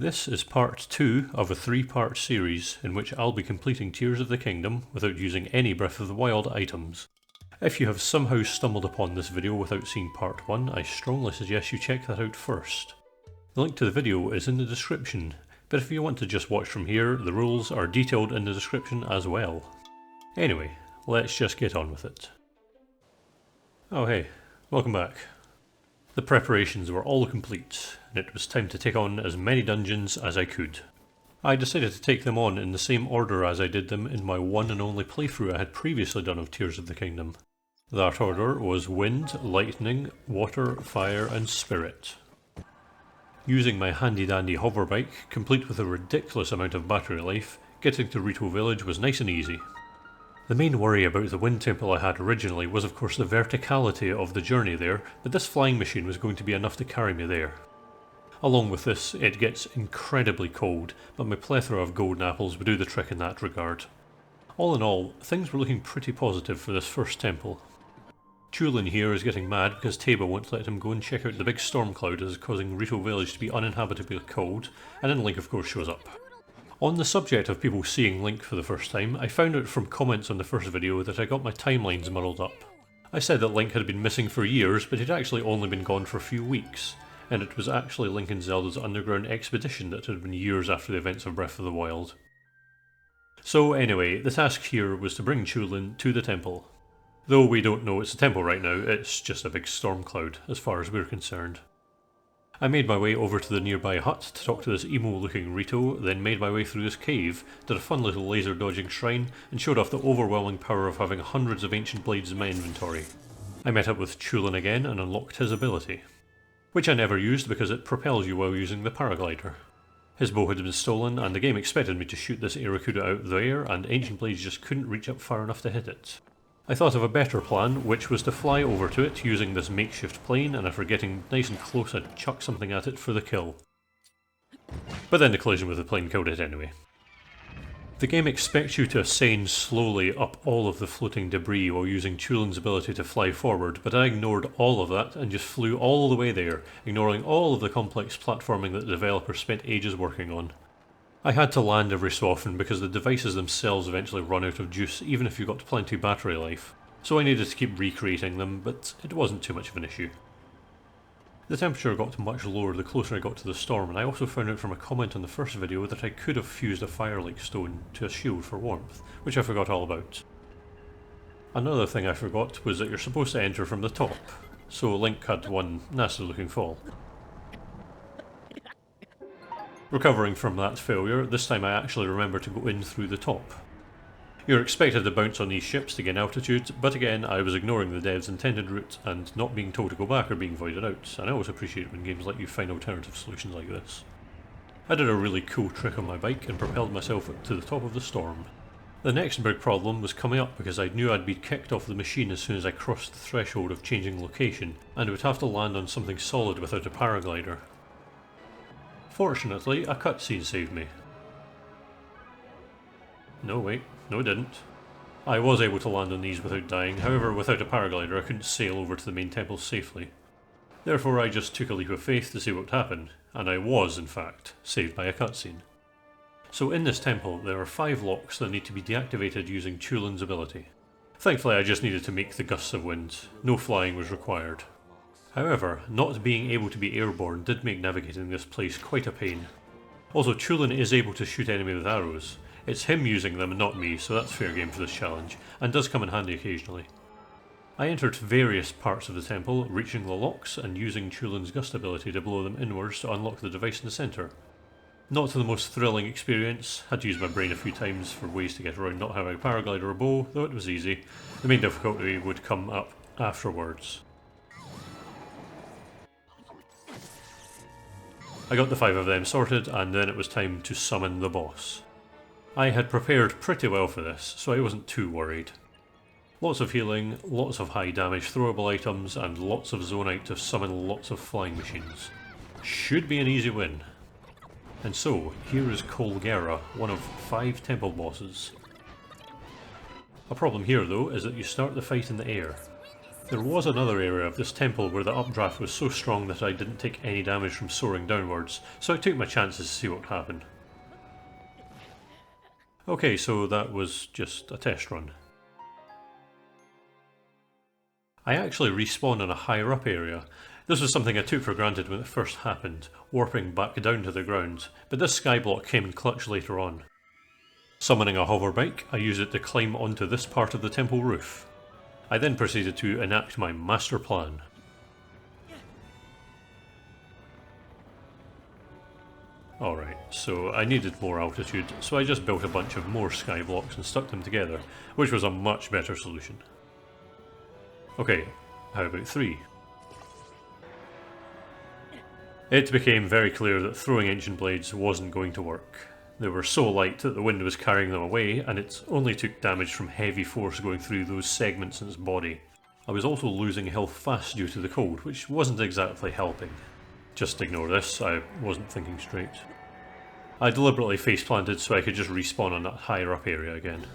This is part 2 of a 3-part series in which I'll be completing Tears of the Kingdom without using any Breath of the Wild items. If you have somehow stumbled upon this video without seeing part 1, I strongly suggest you check that out first. The link to the video is in the description, but if you want to just watch from here, the rules are detailed in the description as well. Anyway, let's just get on with it. Oh hey, welcome back. The preparations were all complete, and it was time to take on as many dungeons as I could. I decided to take them on in the same order as I did them in my one and only playthrough I had previously done of Tears of the Kingdom. That order was Wind, Lightning, Water, Fire and Spirit. Using my handy dandy hoverbike, complete with a ridiculous amount of battery life, getting to Rito Village was nice and easy. The main worry about the wind temple I had originally was of course the verticality of the journey there, but this flying machine was going to be enough to carry me there. Along with this, it gets incredibly cold, but my plethora of golden apples would do the trick in that regard. All in all, things were looking pretty positive for this first temple. Chulin here is getting mad because Taba won't let him go and check out the big storm cloud that is causing Rito Village to be uninhabitably cold, and then Link of course shows up. On the subject of people seeing Link for the first time, I found out from comments on the first video that I got my timelines muddled up. I said that Link had been missing for years, but he'd actually only been gone for a few weeks, and it was actually Link and Zelda's underground expedition that had been years after the events of Breath of the Wild. So anyway, the task here was to bring Chulin to the temple. Though we don't know it's a temple right now, it's just a big storm cloud, as far as we're concerned. I made my way over to the nearby hut to talk to this emo looking Rito, then made my way through this cave, did a fun little laser dodging shrine, and showed off the overwhelming power of having hundreds of ancient blades in my inventory. I met up with Chulin again and unlocked his ability, which I never used because it propels you while using the paraglider. His bow had been stolen and the game expected me to shoot this Arakuda out there, and ancient blades just couldn't reach up far enough to hit it. I thought of a better plan, which was to fly over to it using this makeshift plane, and after getting nice and close I'd chuck something at it for the kill. But then the collision with the plane killed it anyway. The game expects you to ascend slowly up all of the floating debris while using Chulin's ability to fly forward, but I ignored all of that and just flew all the way there, ignoring all of the complex platforming that the developers spent ages working on. I had to land every so often because the devices themselves eventually run out of juice even if you got plenty battery life, so I needed to keep recreating them, but it wasn't too much of an issue. The temperature got much lower the closer I got to the storm, and I also found out from a comment on the first video that I could have fused a fire-like stone to a shield for warmth, which I forgot all about. Another thing I forgot was that you're supposed to enter from the top, so Link had one nasty looking fall. Recovering from that failure, this time I actually remembered to go in through the top. You're expected to bounce on these ships to gain altitude, but again I was ignoring the dev's intended route and not being told to go back or being voided out, and I always appreciate when games let you find alternative solutions like this. I did a really cool trick on my bike and propelled myself up to the top of the storm. The next big problem was coming up because I knew I'd be kicked off the machine as soon as I crossed the threshold of changing location, and would have to land on something solid without a paraglider. Fortunately, a cutscene saved me. No wait, no it didn't. I was able to land on these without dying, however without a paraglider I couldn't sail over to the main temple safely. Therefore I just took a leap of faith to see what would happen, and I was in fact saved by a cutscene. So in this temple there are 5 locks that need to be deactivated using Chulin's ability. Thankfully I just needed to make the gusts of wind, no flying was required. However, not being able to be airborne did make navigating this place quite a pain. Also, Chulin is able to shoot enemies with arrows. It's him using them and not me, so that's fair game for this challenge, and does come in handy occasionally. I entered various parts of the temple, reaching the locks and using Chulin's gust ability to blow them inwards to unlock the device in the centre. Not the most thrilling experience, had to use my brain a few times for ways to get around not having a paraglider or bow, though it was easy. The main difficulty would come up afterwards. I got the 5 of them sorted, and then it was time to summon the boss. I had prepared pretty well for this, so I wasn't too worried. Lots of healing, lots of high damage throwable items, and lots of zonite to summon lots of flying machines. Should be an easy win. And so, here is Colgera, one of 5 temple bosses. A problem here though is that you start the fight in the air. There was another area of this temple where the updraft was so strong that I didn't take any damage from soaring downwards, so I took my chances to see what happened. Okay, so that was just a test run. I actually respawned in a higher up area. This was something I took for granted when it first happened, warping back down to the ground, but this skyblock came in clutch later on. Summoning a hover bike, I used it to climb onto this part of the temple roof. I then proceeded to enact my master plan. Alright, so I needed more altitude, so I just built a bunch of more skyblocks and stuck them together, which was a much better solution. Okay, how about 3? It became very clear that throwing ancient blades wasn't going to work. They were so light that the wind was carrying them away, and it only took damage from heavy force going through those segments in its body. I was also losing health fast due to the cold, which wasn't exactly helping. Just ignore this, I wasn't thinking straight. I deliberately face-planted so I could just respawn on that higher up area again.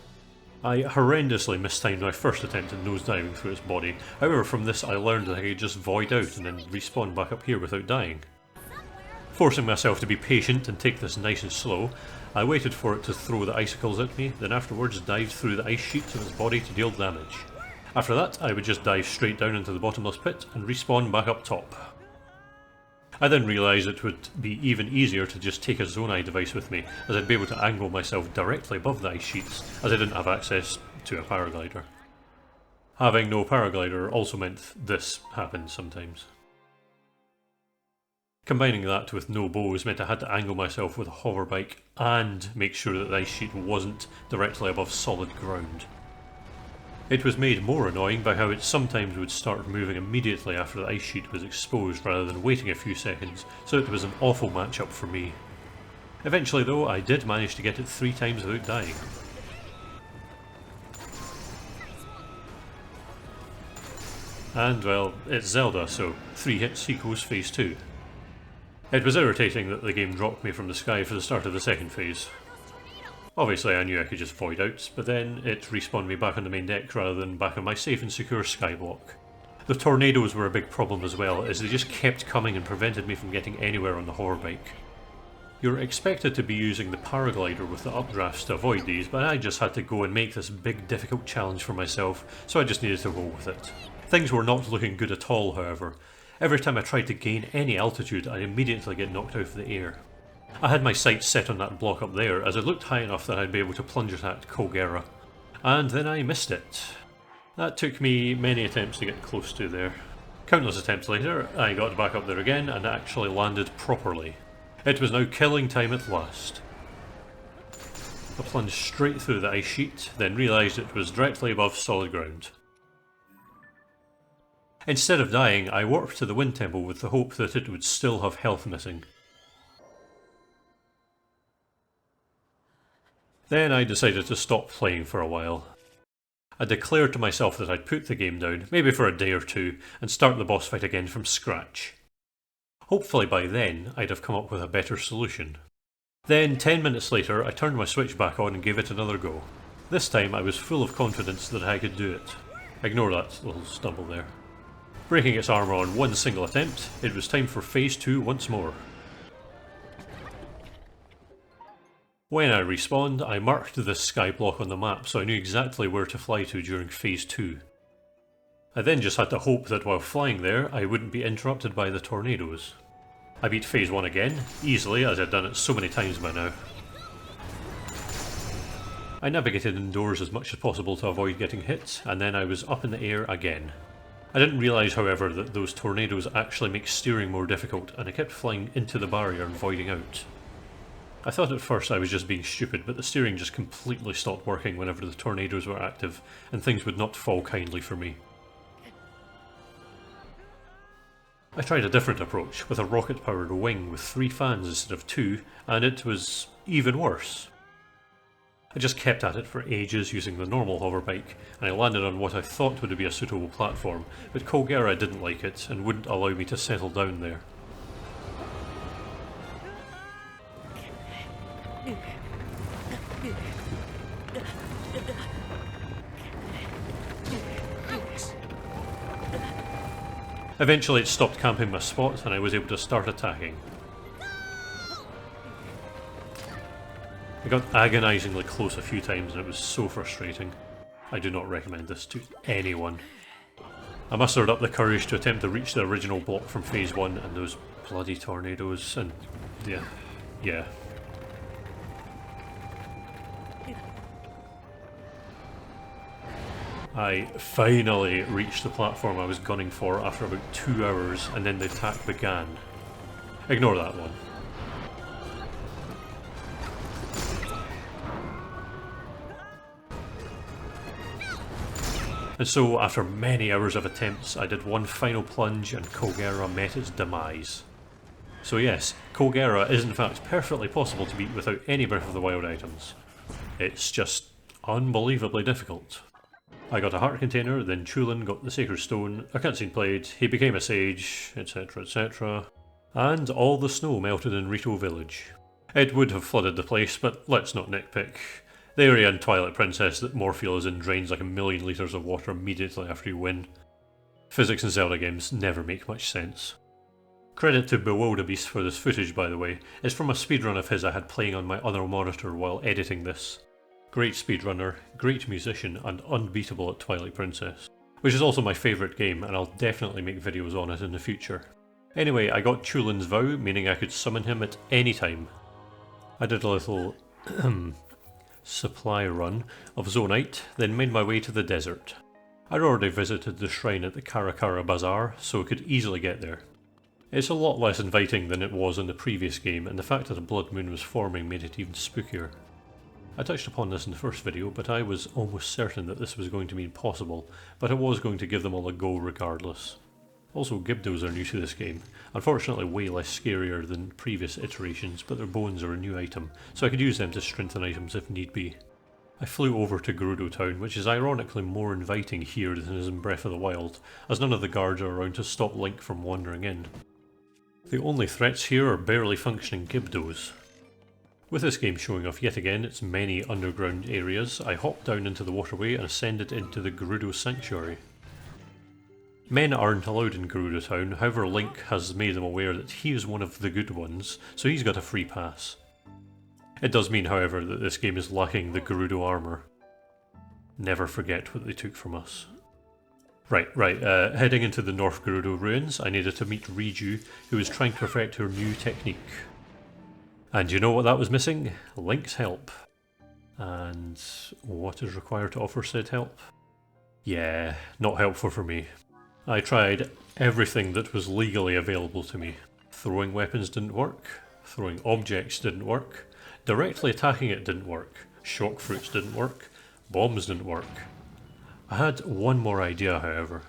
I horrendously mistimed my first attempt at nosediving through its body, however from this I learned that I could just void out and then respawn back up here without dying. Forcing myself to be patient and take this nice and slow, I waited for it to throw the icicles at me, then afterwards dived through the ice sheets of its body to deal damage. After that, I would just dive straight down into the bottomless pit and respawn back up top. I then realised it would be even easier to just take a Zonai device with me, as I'd be able to angle myself directly above the ice sheets, as I didn't have access to a paraglider. Having no paraglider also meant this happened sometimes. Combining that with no bows meant I had to angle myself with a hover bike and make sure that the ice sheet wasn't directly above solid ground. It was made more annoying by how it sometimes would start moving immediately after the ice sheet was exposed rather than waiting a few seconds, so it was an awful matchup for me. Eventually though, I did manage to get it 3 times without dying. And well, it's Zelda, so 3 hits equals phase 2. It was irritating that the game dropped me from the sky for the start of the second phase. Obviously I knew I could just void out, but then it respawned me back on the main deck rather than back on my safe and secure skyblock. The tornadoes were a big problem as well, as they just kept coming and prevented me from getting anywhere on the hover bike. You're expected to be using the paraglider with the updrafts to avoid these, but I just had to go and make this big difficult challenge for myself, so I just needed to roll with it. Things were not looking good at all, however. Every time I tried to gain any altitude, I'd immediately get knocked out of the air. I had my sights set on that block up there, as it looked high enough that I'd be able to plunge attack Kogera. And then I missed it. That took me many attempts to get close to there. Countless attempts later, I got back up there again and actually landed properly. It was now killing time at last. I plunged straight through the ice sheet, then realised it was directly above solid ground. Instead of dying, I warped to the Wind Temple with the hope that it would still have health missing. Then I decided to stop playing for a while. I declared to myself that I'd put the game down, maybe for a day or 2, and start the boss fight again from scratch. Hopefully by then, I'd have come up with a better solution. Then, 10 minutes later, I turned my Switch back on and gave it another go. This time I was full of confidence that I could do it. Ignore that little stumble there. Breaking its armour on one single attempt, it was time for phase 2 once more. When I respawned, I marked this skyblock on the map so I knew exactly where to fly to during phase 2. I then just had to hope that while flying there, I wouldn't be interrupted by the tornadoes. I beat phase 1 again, easily as I'd done it so many times by now. I navigated indoors as much as possible to avoid getting hit, and then I was up in the air again. I didn't realise, however, that those tornadoes actually make steering more difficult, and I kept flying into the barrier and voiding out. I thought at first I was just being stupid, but the steering just completely stopped working whenever the tornadoes were active, and things would not fall kindly for me. I tried a different approach, with a rocket-powered wing with 3 fans instead of 2, and it was even worse. I just kept at it for ages using the normal hoverbike, and I landed on what I thought would be a suitable platform, but Kogera didn't like it and wouldn't allow me to settle down there. Eventually it stopped camping my spot and I was able to start attacking. I got agonisingly close a few times and it was so frustrating. I do not recommend this to anyone. I mustered up the courage to attempt to reach the original block from phase 1 and those bloody tornadoes and yeah. I finally reached the platform I was gunning for after about 2 hours and then the attack began. Ignore that one. And so, after many hours of attempts, I did one final plunge and Colgera met its demise. So yes, Colgera is in fact perfectly possible to beat without any Breath of the Wild items. It's just unbelievably difficult. I got a heart container, then Chulin got the Sacred Stone, a cutscene played, he became a sage, etc, etc. And all the snow melted in Rito Village. It would have flooded the place, but let's not nitpick. The area in Twilight Princess that Morpheal is in drains like 1,000,000 litres of water immediately after you win. Physics in Zelda games never make much sense. Credit to BotW for this footage, by the way. It's from a speedrun of his I had playing on my other monitor while editing this. Great speedrunner, great musician, and unbeatable at Twilight Princess. Which is also my favourite game, and I'll definitely make videos on it in the future. Anyway, I got Chulin's Vow, meaning I could summon him at any time. I did a little supply run of Zonite, then made my way to the desert. I'd already visited the shrine at the Karakara Bazaar, so I could easily get there. It's a lot less inviting than it was in the previous game, and the fact that a blood moon was forming made it even spookier. I touched upon this in the first video, but I was almost certain that this was going to be impossible, but I was going to give them all a go regardless. Also, Gibdos are new to this game, unfortunately way less scarier than previous iterations, but their bones are a new item, so I could use them to strengthen items if need be. I flew over to Gerudo Town, which is ironically more inviting here than is in Breath of the Wild, as none of the guards are around to stop Link from wandering in. The only threats here are barely functioning Gibdos. With this game showing off yet again its many underground areas, I hopped down into the waterway and ascended into the Gerudo Sanctuary. Men aren't allowed in Gerudo Town, however Link has made them aware that he is one of the good ones, so he's got a free pass. It does mean, however, that this game is lacking the Gerudo armour. Never forget what they took from us. Right, heading into the North Gerudo ruins, I needed to meet Riju, who was trying to perfect her new technique. And you know what that was missing? Link's help. And what is required to offer said help? Yeah, not helpful for me. I tried everything that was legally available to me. Throwing weapons didn't work, throwing objects didn't work, directly attacking it didn't work, shock fruits didn't work, bombs didn't work. I had one more idea, however.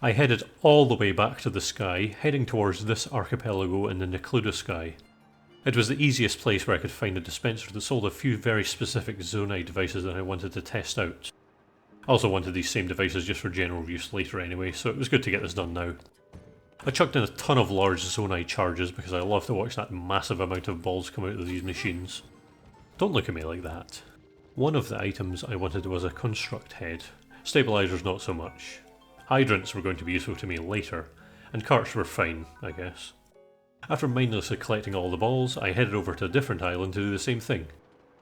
I headed all the way back to the sky, heading towards this archipelago in the Necluda sky. It was the easiest place where I could find a dispenser that sold a few very specific Zonai devices that I wanted to test out. I also wanted these same devices just for general use later anyway, so it was good to get this done now. I chucked in a ton of large Zonai charges because I love to watch that massive amount of balls come out of these machines. Don't look at me like that. One of the items I wanted was a construct head. Stabilizers not so much. Hydrants were going to be useful to me later, and carts were fine, I guess. After mindlessly collecting all the balls, I headed over to a different island to do the same thing.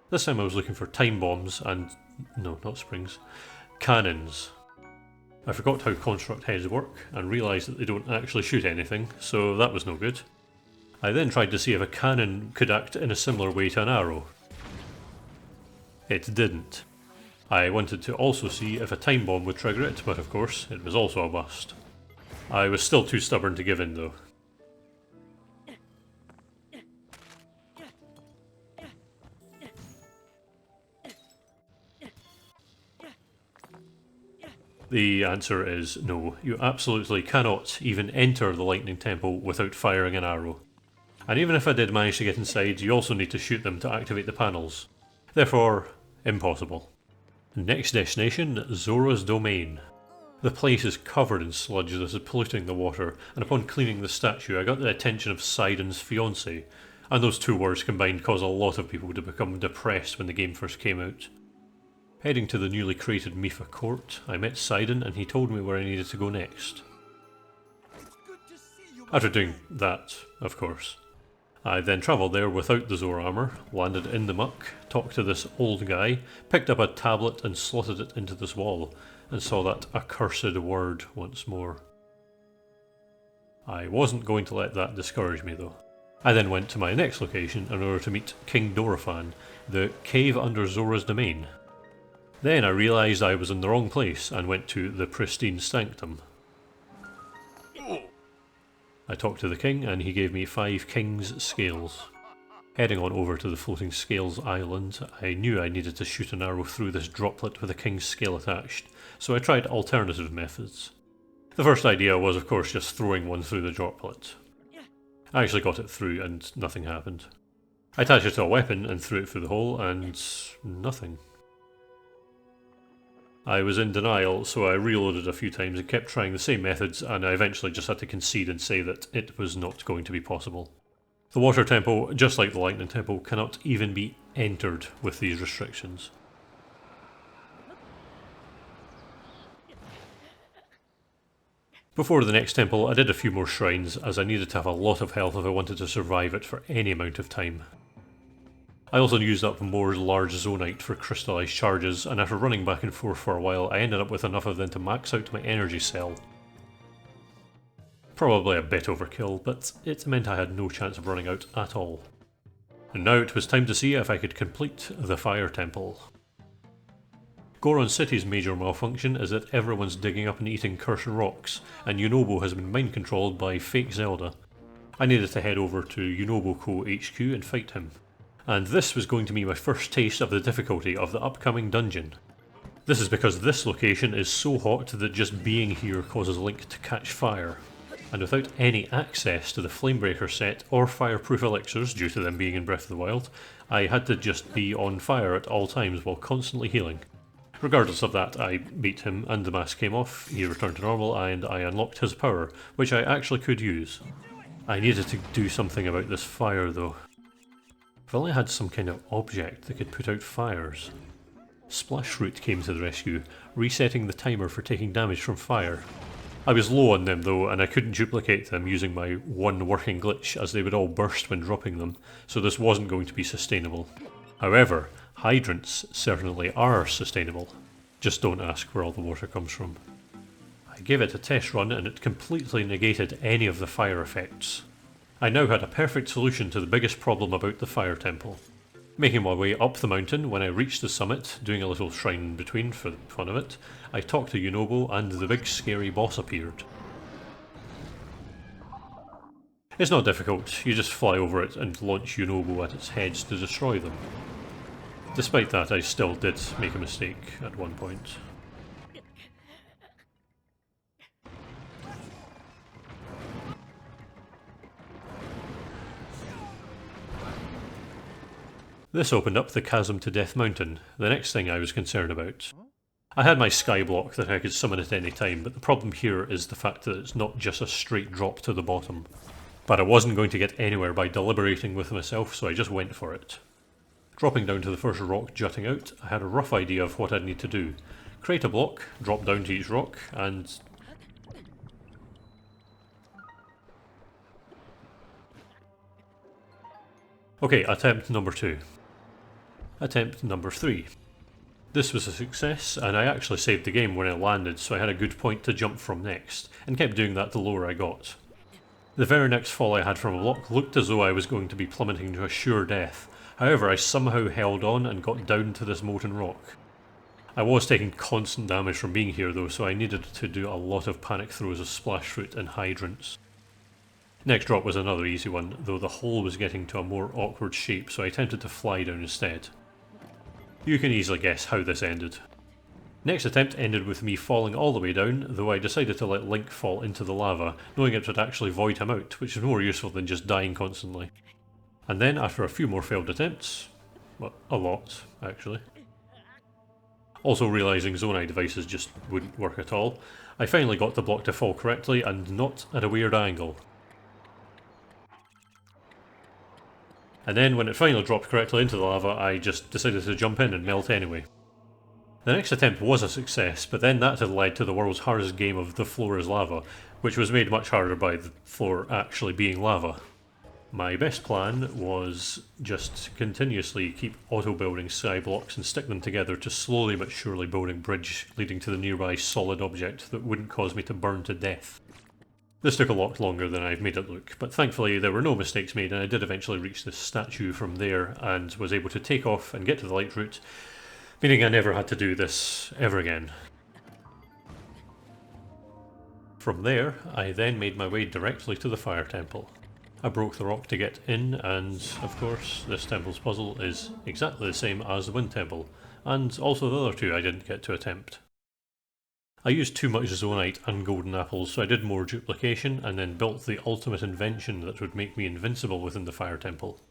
This time I was looking for time bombs and... no, not springs. Cannons. I forgot how construct heads work and realised that they don't actually shoot anything, so that was no good. I then tried to see if a cannon could act in a similar way to an arrow. It didn't. I wanted to also see if a time bomb would trigger it, but of course, it was also a bust. I was still too stubborn to give in though. The answer is no. You absolutely cannot even enter the Lightning Temple without firing an arrow. And even if I did manage to get inside, you also need to shoot them to activate the panels. Therefore, impossible. Next destination, Zora's Domain. The place is covered in sludge that is polluting the water, and upon cleaning the statue I got the attention of Sidon's fiancé, and those two words combined cause a lot of people to become depressed when the game first came out. Heading to the newly created Mipha court, I met Sidon and he told me where I needed to go next. After doing that, of course. I then travelled there without the Zor armour, landed in the muck, talked to this old guy, picked up a tablet and slotted it into this wall, and saw that accursed word once more. I wasn't going to let that discourage me though. I then went to my next location in order to meet King Dorephan, the cave under Zora's domain. Then I realised I was in the wrong place and went to the pristine sanctum. I talked to the king and he gave me 5 king's scales. Heading on over to the floating scales island, I knew I needed to shoot an arrow through this droplet with a king's scale attached, so I tried alternative methods. The first idea was of course just throwing one through the droplet. I actually got it through and nothing happened. I attached it to a weapon and threw it through the hole and nothing. I was in denial, so I reloaded a few times and kept trying the same methods, and I eventually just had to concede and say that it was not going to be possible. The water temple, just like the lightning temple, cannot even be entered with these restrictions. Before the next temple, I did a few more shrines, as I needed to have a lot of health if I wanted to survive it for any amount of time. I also used up more large zonite for crystallised charges, and after running back and forth for a while, I ended up with enough of them to max out my energy cell. Probably a bit overkill, but it meant I had no chance of running out at all. And now it was time to see if I could complete the Fire Temple. Goron City's major malfunction is that everyone's digging up and eating cursed rocks, and Yunobo has been mind controlled by fake Zelda. I needed to head over to Yunobo Co HQ and fight him. And this was going to be my first taste of the difficulty of the upcoming dungeon. This is because this location is so hot that just being here causes Link to catch fire. And without any access to the Flamebreaker set or fireproof elixirs due to them being in Breath of the Wild, I had to just be on fire at all times while constantly healing. Regardless of that, I beat him and the mask came off, he returned to normal and I unlocked his power, which I actually could use. I needed to do something about this fire though. If only I had some kind of object that could put out fires. Splashroot came to the rescue, resetting the timer for taking damage from fire. I was low on them though, and I couldn't duplicate them using my one working glitch as they would all burst when dropping them, so this wasn't going to be sustainable. However, hydrants certainly are sustainable. Just don't ask where all the water comes from. I gave it a test run and it completely negated any of the fire effects. I now had a perfect solution to the biggest problem about the Fire Temple. Making my way up the mountain, when I reached the summit, doing a little shrine in between for the fun of it, I talked to Yunobo and the big scary boss appeared. It's not difficult, you just fly over it and launch Yunobo at its heads to destroy them. Despite that, I still did make a mistake at one point. This opened up the chasm to Death Mountain, the next thing I was concerned about. I had my skyblock that I could summon at any time, but the problem here is the fact that it's not just a straight drop to the bottom. But I wasn't going to get anywhere by deliberating with myself, so I just went for it. Dropping down to the first rock jutting out, I had a rough idea of what I'd need to do. Create a block, drop down to each rock, and... Okay, attempt number 2. Attempt number 3. This was a success, and I actually saved the game when I landed, so I had a good point to jump from next, and kept doing that the lower I got. The very next fall I had from a block looked as though I was going to be plummeting to a sure death. However, I somehow held on and got down to this molten rock. I was taking constant damage from being here though, so I needed to do a lot of panic throws of Splashroot and hydrants. Next drop was another easy one, though the hole was getting to a more awkward shape, so I attempted to fly down instead. You can easily guess how this ended. Next attempt ended with me falling all the way down, though I decided to let Link fall into the lava, knowing it would actually void him out, which is more useful than just dying constantly. And then, after a few more failed attempts, well, a lot, actually. Also realising Zonai devices just wouldn't work at all, I finally got the block to fall correctly and not at a weird angle. And then when it finally dropped correctly into the lava, I just decided to jump in and melt anyway. The next attempt was a success, but then that had led to the world's hardest game of The Floor is Lava, which was made much harder by the floor actually being lava. My best plan was just continuously keep auto-building sky blocks and stick them together to slowly but surely building bridge leading to the nearby solid object that wouldn't cause me to burn to death. This took a lot longer than I've made it look, but thankfully there were no mistakes made and I did eventually reach this statue from there and was able to take off and get to the light route, meaning I never had to do this ever again. From there, I then made my way directly to the fire temple. I broke the rock to get in, and of course this temple's puzzle is exactly the same as the wind temple, and also the other two I didn't get to attempt. I used too much zonaite and golden apples, so I did more duplication and then built the ultimate invention that would make me invincible within the fire temple.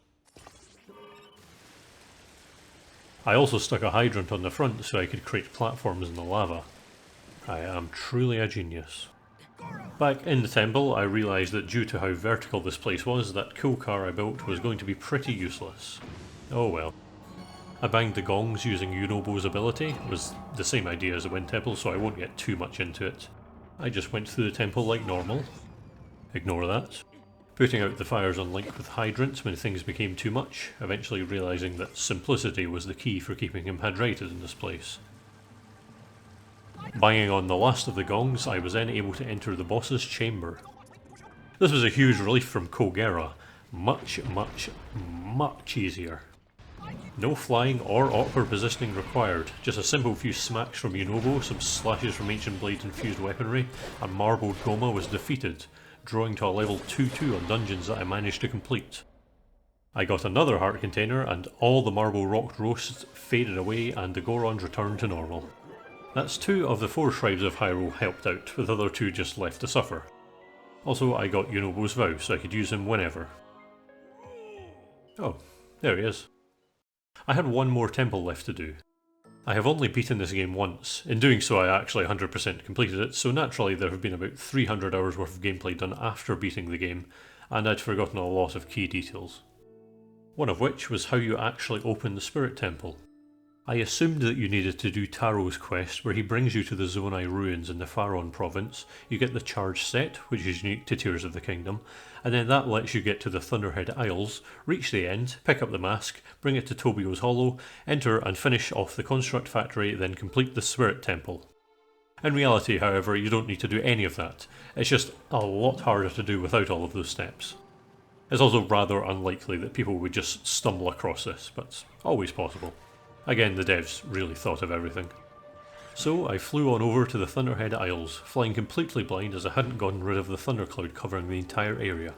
I also stuck a hydrant on the front so I could create platforms in the lava. I am truly a genius. Back in the temple, I realised that due to how vertical this place was, that cool car I built was going to be pretty useless. Oh well. I banged the gongs using Yunobo's ability. It was the same idea as the wind temple, so I won't get too much into it. I just went through the temple like normal. Ignore that. Putting out the fires on Link with hydrants when things became too much, eventually realising that simplicity was the key for keeping him hydrated in this place. Banging on the last of the gongs, I was then able to enter the boss's chamber. This was a huge relief from Kogera. Much easier. No flying or awkward positioning required, just a simple few smacks from Yunobo, some slashes from Ancient Blade infused weaponry, and Marbled Goma was defeated, drawing to a level 2-2 on dungeons that I managed to complete. I got another heart container and all the marble rock roasts faded away and the Gorons returned to normal. That's 2 of the 4 shrines of Hyrule helped out, with the other 2 just left to suffer. Also, I got Yunobo's vow, so I could use him whenever. Oh, there he is. I had one more temple left to do. I have only beaten this game once. In doing so I actually 100% completed it, so naturally there have been about 300 hours worth of gameplay done after beating the game, and I'd forgotten a lot of key details. One of which was how you actually open the Spirit Temple. I assumed that you needed to do Taro's quest where he brings you to the Zonai ruins in the Faron province, you get the charge set, which is unique to Tears of the Kingdom, and then that lets you get to the Thunderhead Isles, reach the end, pick up the mask, bring it to Tobio's Hollow, enter and finish off the Construct Factory, then complete the Spirit Temple. In reality, however, you don't need to do any of that, it's just a lot harder to do without all of those steps. It's also rather unlikely that people would just stumble across this, but always possible. Again, the devs really thought of everything. So I flew on over to the Thunderhead Isles, flying completely blind as I hadn't gotten rid of the thundercloud covering the entire area.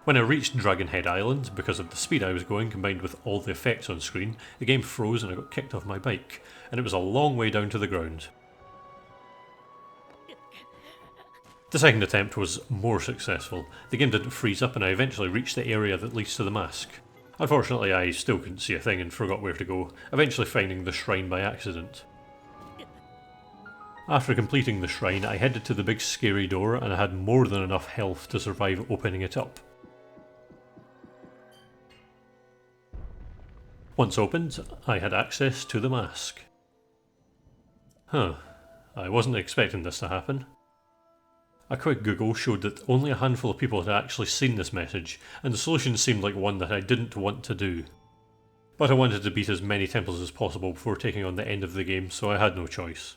When I reached Dragonhead Island, because of the speed I was going combined with all the effects on screen, the game froze and I got kicked off my bike, and it was a long way down to the ground. The second attempt was more successful. The game didn't freeze up and I eventually reached the area that leads to the mask. Unfortunately, I still couldn't see a thing and forgot where to go, eventually finding the shrine by accident. After completing the shrine, I headed to the big scary door and I had more than enough health to survive opening it up. Once opened, I had access to the mask. I wasn't expecting this to happen. A quick Google showed that only a handful of people had actually seen this message, and the solution seemed like one that I didn't want to do. But I wanted to beat as many temples as possible before taking on the end of the game, so I had no choice.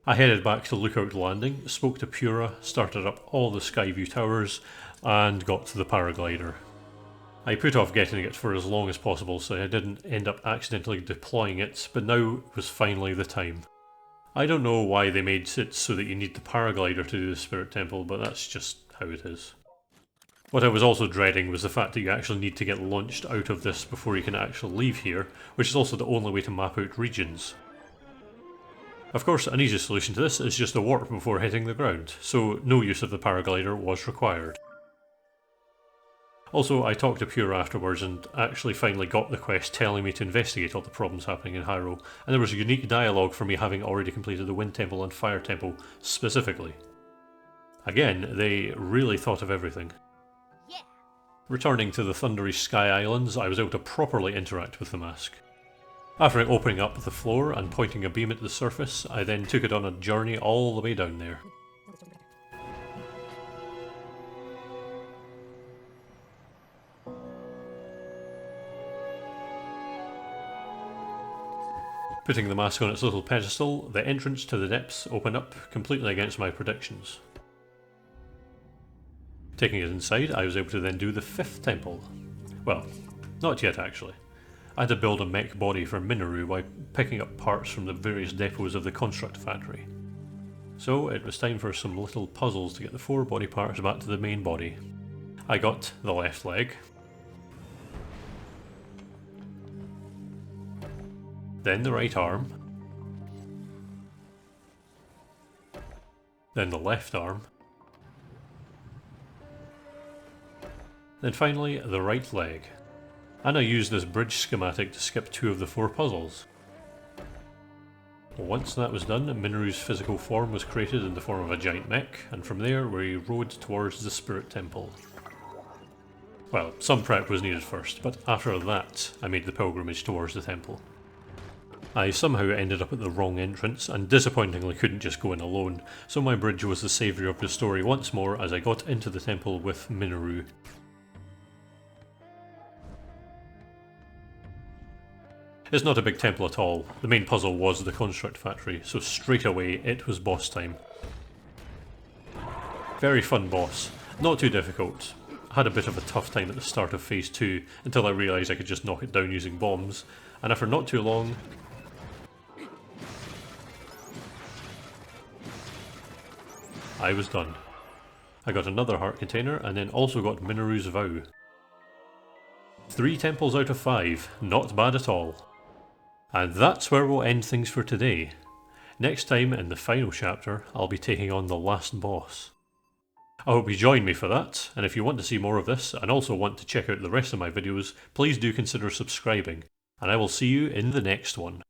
I headed back to Lookout Landing, spoke to Pura, started up all the Skyview towers, and got to the paraglider. I put off getting it for as long as possible so I didn't end up accidentally deploying it, but now was finally the time. I don't know why they made it so that you need the paraglider to do the Spirit Temple, but that's just how it is. What I was also dreading was the fact that you actually need to get launched out of this before you can actually leave here, which is also the only way to map out regions. Of course, an easy solution to this is just a warp before hitting the ground, so no use of the paraglider was required. Also, I talked to Pure afterwards and actually finally got the quest telling me to investigate all the problems happening in Hyrule, and there was a unique dialogue for me having already completed the Wind Temple and Fire Temple specifically. Again, they really thought of everything. Yeah. Returning to the thundery Sky Islands, I was able to properly interact with the mask. After opening up the floor and pointing a beam at the surface, I then took it on a journey all the way down there. Putting the mask on its little pedestal, the entrance to the depths opened up completely against my predictions. Taking it inside, I was able to then do the 5th temple. Well, not yet actually. I had to build a mech body for Minoru by picking up parts from the various depots of the construct factory. So it was time for some little puzzles to get the 4 body parts back to the main body. I got the left leg, then the right arm, then the left arm, then finally the right leg. And I used this bridge schematic to skip 2 of the 4 puzzles. Once that was done, Minoru's physical form was created in the form of a giant mech, and from there we rode towards the Spirit Temple. Well, some prep was needed first, but after that I made the pilgrimage towards the temple. I somehow ended up at the wrong entrance, and disappointingly couldn't just go in alone, so my bridge was the saviour of the story once more as I got into the temple with Minoru. It's not a big temple at all. The main puzzle was the construct factory, so straight away it was boss time. Very fun boss, not too difficult. I had a bit of a tough time at the start of phase 2 until I realised I could just knock it down using bombs, and after not too long, I was done. I got another heart container and then also got Minoru's vow. 3 temples out of 5, not bad at all. And that's where we'll end things for today. Next time, in the final chapter, I'll be taking on the last boss. I hope you join me for that, and if you want to see more of this, and also want to check out the rest of my videos, please do consider subscribing, and I will see you in the next one.